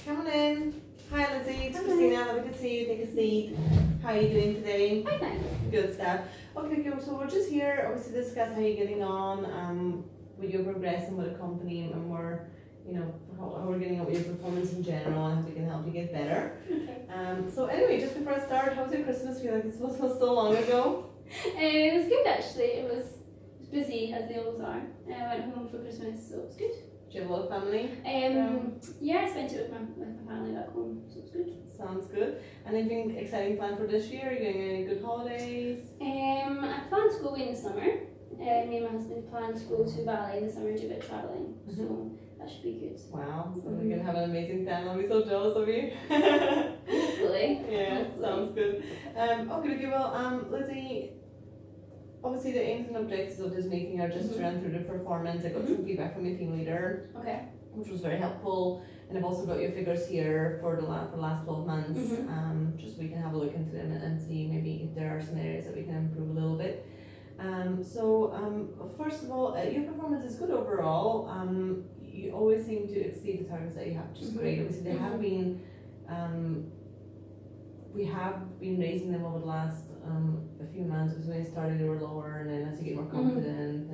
Come on in. Hi Lizzie, it's Christina. Lovely to see you. Take a seat. How are you doing today? Hi, thanks. Good stuff. Okay, cool. So we're just here obviously to discuss how you're getting on with your progressing with the company and more, how we're getting on with your performance in general and how we can help you get better. Okay. So anyway, just before I start, how was your Christmas? I feel like it was so long ago. It was good actually. It was busy as they always are. I went home for Christmas, so it was good. Do you have a lot of family? Yeah, I spent it with my family back home, so it's good. Sounds good. And anything exciting planned for this year? Are you doing any good holidays? I plan to go away in the summer. Me and my husband plan to go to Bali in the summer, do a bit of travelling, so that should be good. Wow, so we're gonna have an amazing time. I'll be so jealous of you. Hopefully. Yeah, Hopefully. sounds good. Okay, well, Lizzie, obviously the aims and objectives of this meeting are just to run through the performance. I got some feedback from your team leader, Okay. which was very helpful, and I've also got your figures here for the last 12 months. Just so we can have a look into them and see maybe if there are some areas that we can improve a little bit. First of all, your performance is good overall. You always seem to exceed the targets that you have, which is great. Obviously, they have been. We have been raising them over the last a few months, because when they started they were lower, and then as you get more confident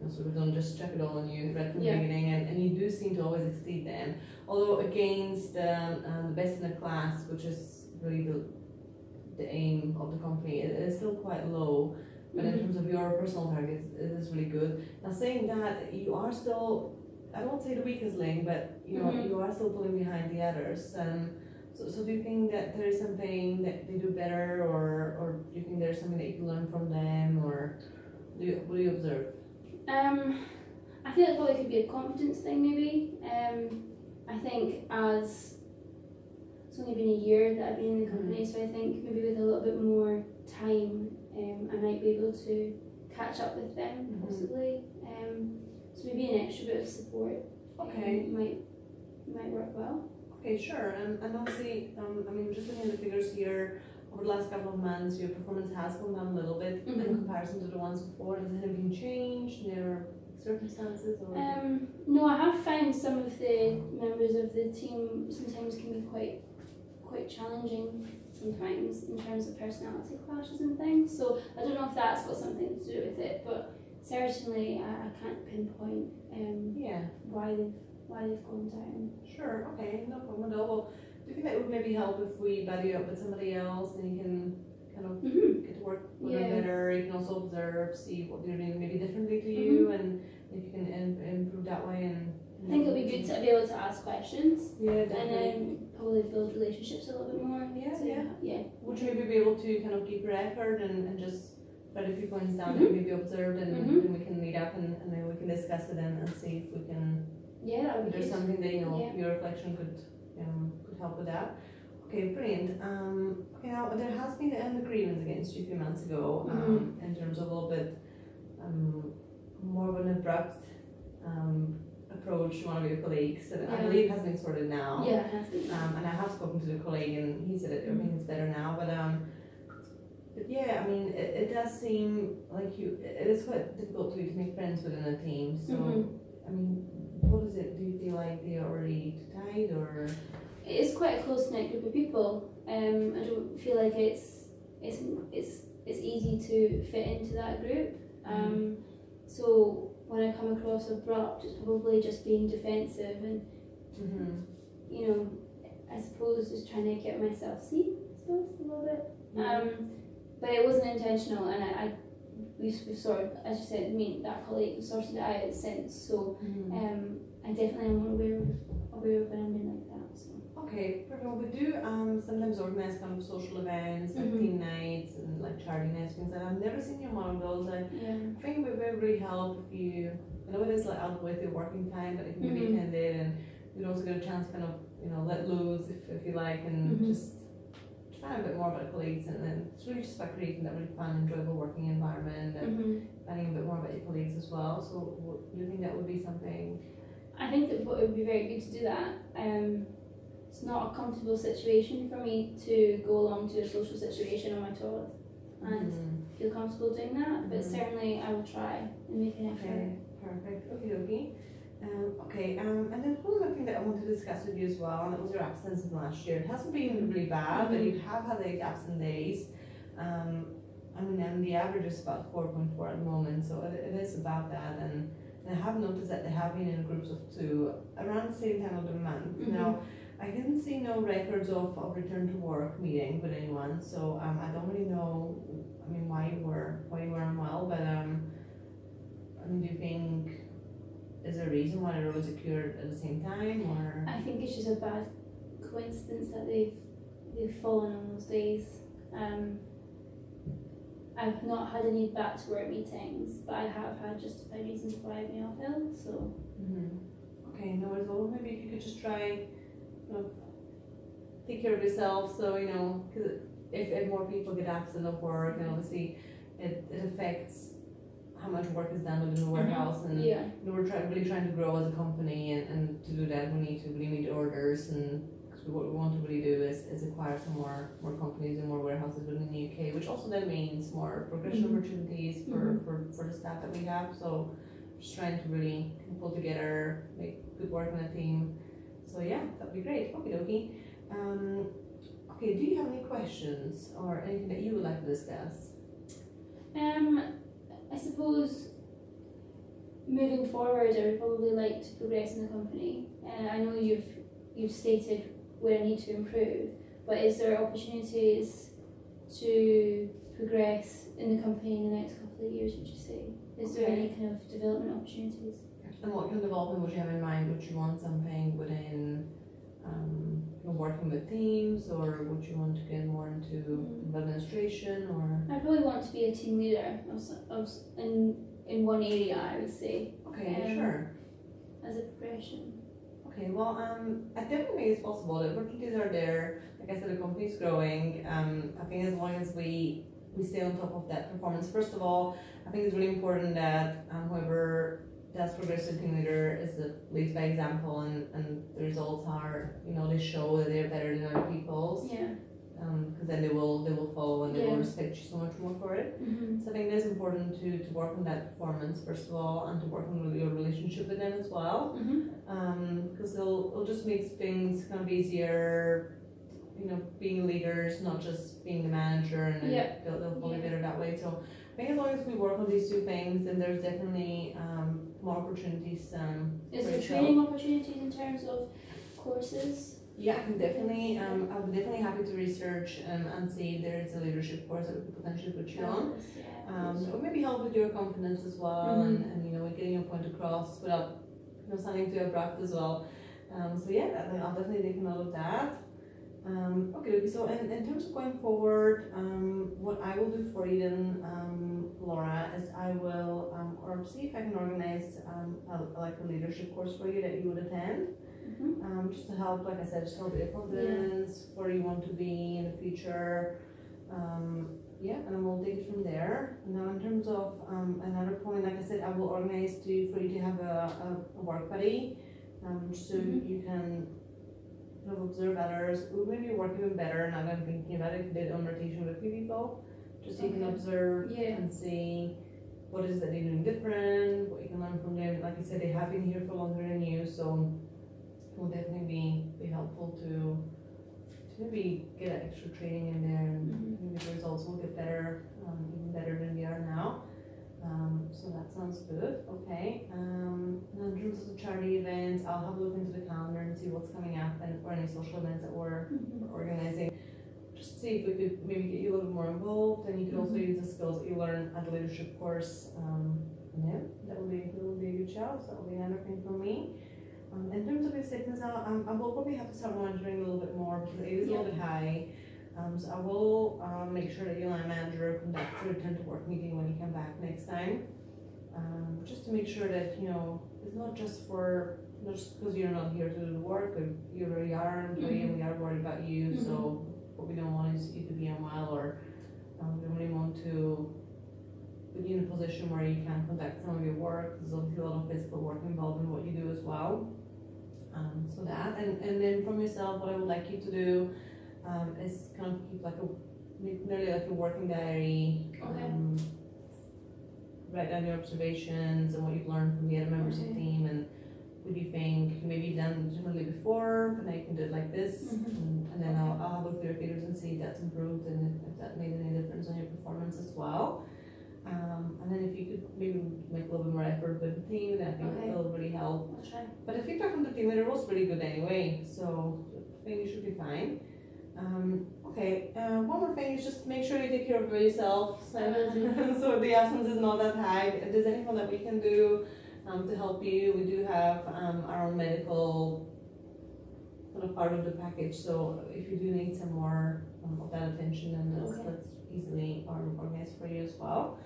and so we don't just chuck it all on you right from the beginning, and you do seem to always exceed them. Although against the best in the class, which is really the aim of the company, it is still quite low. But in terms of your personal targets, it is really good. Now saying that, you are still, I don't say the weakest link, but you are still pulling behind the others. So do you think that there is something that they do better, or do you think there's something that you can learn from them, or what do you observe? I feel it probably could be a confidence thing maybe. I think as it's only been a year that I've been in the company, so I think maybe with a little bit more time I might be able to catch up with them possibly. So maybe an extra bit of support might work well. Okay, sure. And obviously, just looking at the figures here, over the last couple of months, your performance has come down a little bit in comparison to the ones before. Has anything changed? Their circumstances? Or? No, I have found some of the members of the team sometimes can be quite challenging sometimes in terms of personality clashes and things. So I don't know if that's got something to do with it, but certainly I can't pinpoint why they've gone down. Sure, okay, no problem at all. Well, do you think that would maybe help if we buddy up with somebody else and you can kind of get to work with them better? You can also observe, see what they're doing maybe differently to you, and if you can improve that way. And I think it would be good to be able to ask questions. Yeah, definitely. And then probably build relationships a little bit more. Yeah. Would you maybe be able to kind of keep record and just write a few points down that you maybe observed, and then we can meet up and then we can discuss it and see if we can. Yeah, that would be there's good. something that your reflection could help with that. Okay, brilliant. Okay, now there has been an agreement against you a few months ago in terms of a little bit more of an abrupt approach to one of your colleagues. I believe it has been sorted now. Yeah, it has been. And I have spoken to the colleague, and he said that everything is better now. But yeah, I mean, it does seem like it is quite difficult for you to make friends within a team. So I mean, what is it? Do you feel like they are already tied, or? It is quite a close knit group of people. I don't feel like it's easy to fit into that group. So when I come across abrupt, it's probably just being defensive and I suppose just trying to get myself seen. I suppose a little bit. But it wasn't intentional, and we've sort of, as you said, me and that colleague sorted it out since. So I definitely am aware of when I'm doing like that. So. Okay, perfect. Well, we do sometimes organize kind of social events, like team nights and like charity nights, things like that. I've never seen you on those. I think it would really help if you, I know it is like out with your working time, but if you maybe attended, and you'd also get a chance to kind of, let loose if you like, and just find a bit more about colleagues, and then it's really just about creating that really fun, enjoyable working environment, and finding a bit more about your colleagues as well. So do you think that would be something? I think that it would be very good to do that. It's not a comfortable situation for me to go along to a social situation on my toilet and feel comfortable doing that, but certainly I will try and make an effort. Okay, perfect. Okay. And then one other thing that I wanted to discuss with you as well, and it was your absence in last year. It hasn't been really bad, but you have had like absent days. I mean, and the average is about 4.4 at the moment, so it is about that. And I have noticed that they have been in groups of 2 around the same time of the month. Now, I can see no records of return to work meeting with anyone, so I don't really know. I mean, why you were unwell, but I mean, do you think is there a reason why it was occurred at the same time, or? I think it's just a bad coincidence that they've fallen on those days. I've not had any back to work meetings, but I have had justified reasons why I've been off ill. So. Okay, no worries. Well, maybe if you could just try, take care of yourself. So because if more people get absent of work, and obviously it affects how much work is done within the warehouse, and we're really trying to grow as a company, and to do that we need to really meet orders, and because what we want to really do is acquire some more companies and more warehouses within the UK, which also then means more progression opportunities for the staff that we have. So just trying to really pull together, make good work on a team. So yeah, that'd be great. Okie dokie. Okay, do you have any questions or anything that you would like to discuss? I suppose moving forward, I would probably like to progress in the company. I know you've stated where I need to improve, but is there opportunities to progress in the company in the next couple of years, would you say? Is there any kind of development opportunities? And what kind of development would you have in mind? Would you want something within working with teams, or would you want to get more into administration, or? I probably want to be a team leader in one area, I would say. Okay, sure. As a progression. Okay, well, I definitely think it's possible. The opportunities are there. Like I said, the company is growing. I think as long as we stay on top of that performance. First of all, I think it's really important that whoever does progressive team leader leads by example, and the results are, they show that they're better than other people's. Yeah. Because then they will follow, and they will respect you so much more for it. So I think it is important to work on that performance first of all, and to work on your relationship with them as well. Because it'll just make things kind of easier. Being leaders, not just being the manager, and then they'll follow better that way. So I think as long as we work on these 2 things, then there's definitely more opportunities. Is there training opportunities in terms of courses? Yeah, I can definitely. I'm definitely happy to research and see if there is a leadership course that we could potentially put you on. Or maybe help with your confidence as well, and getting your point across without sounding too abrupt as well. So yeah, I'll definitely take note of that. Okay, so in terms of going forward, what I will do for you then, Laura, is I will or see if I can organize a leadership course for you that you would attend. Just to help, like I said, just help your confidence, where you want to be in the future. And then we'll take it from there. Now, in terms of another point, like I said, I will organize for you to have a work buddy, so you can observe others. Maybe work even better. Now that I'm thinking about it, did on rotation with a few people, just so you can observe and see what it is that they're doing different, what you can learn from them. Like I said, they have been here for longer than you, so it will definitely be helpful to maybe get extra training in there, and maybe the results will get better, even better than they are now. So that sounds good. Okay. And in terms of the charity events, I'll have a look into the calendar and see what's coming up, and or any social events that we're organizing. Just see if we could maybe get you a little bit more involved, and you could also use the skills that you learn at the leadership course. That would be a good shout. So that will be another thing for me. In terms of your sickness, I will probably have to start monitoring a little bit more, because it is a little bit high. So I will make sure that your line manager conducts a return to work meeting when you come back next time, just to make sure that it's not just because you're not here to do the work, but you really are an employee, and we are worried about you. So what we don't want is you to be unwell, or we really want to put you in a position where you can conduct some of your work. There's obviously a lot of physical work involved in what you do as well. So that, and then from yourself, what I would like you to do is kind of keep nearly like a working diary. Write down your observations and what you've learned from the other members of the team, and what do you think? Maybe done differently before, but now you can do it like this. And then I'll have a look through your feeders and see if that's improved and if that made any difference on your performance as well. And then if you could maybe make a little bit more effort with the team, then I think it'll really help. I'll try. But the feedback from the team leader was really good anyway, so I think you should be fine. Okay, one more thing is just make sure you take care of yourself, so the absence is not that high. If there's anything that we can do to help you, we do have our own medical kind of part of the package, so if you do need some more of that attention, then that's easily organized for you as well.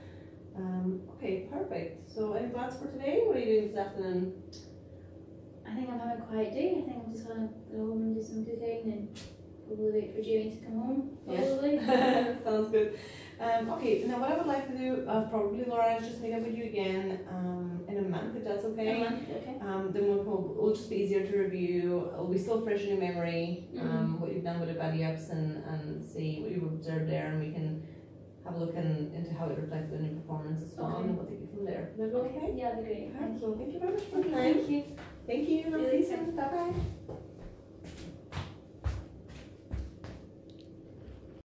Okay, perfect. So any plans for today? What are you doing this afternoon? I think I'm having a quiet day. I think I'm just gonna go home and do some cooking and probably wait for Jamie to come home. Probably. Yeah. Sounds good. Okay, now what I would like to do, probably Laura, is just meet up with you again in a month, if that's okay. A month, okay. Then it'll just be easier to review. It'll be still fresh in your memory, what you've done with the body ups and see what you've observed there, and we can have a look into how it reflected in your performance as well, and we'll take it from there. Is that okay? Yeah, that'd be great. Thank you very much for the time. Thank you. Thank you. I'll see you soon. Bye bye.